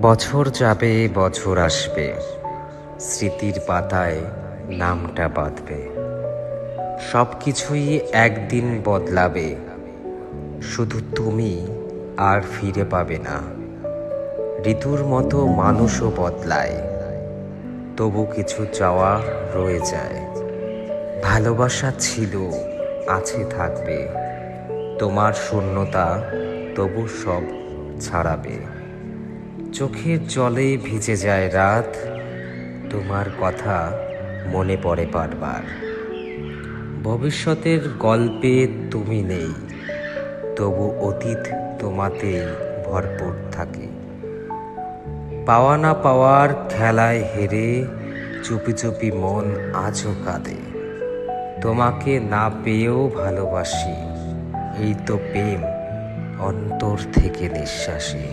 বছর যাবে, বছর আসবে, স্মৃতির পাতায় নামটা বাঁধবে। সব কিছুই একদিন বদলাবে, শুধু তুমি আর ফিরে পাবে না। ঋতুর মতো মানুষও বদলায়, তবু কিছু চাওয়া রয়ে যায়। ভালোবাসা ছিল, আছে, থাকবে। তোমার শূন্যতা তবু সব ছাড়াবে। চোখের জলে ভিজে যায় রাত, তোমার কথা মনে পড়ে বারবার। ভবিষ্যতের গল্পে তুমি নেই, তবু অতীত তোমাতেই ভরপুর থাকে। পাওয়া না পাওয়ার খেলায় হেরে চুপি চুপি মন আজও কাঁদে। তোমাকে না পেয়েও ভালোবাসি, এই তো প্রেম অন্তর থেকে নিঃশ্বাসী।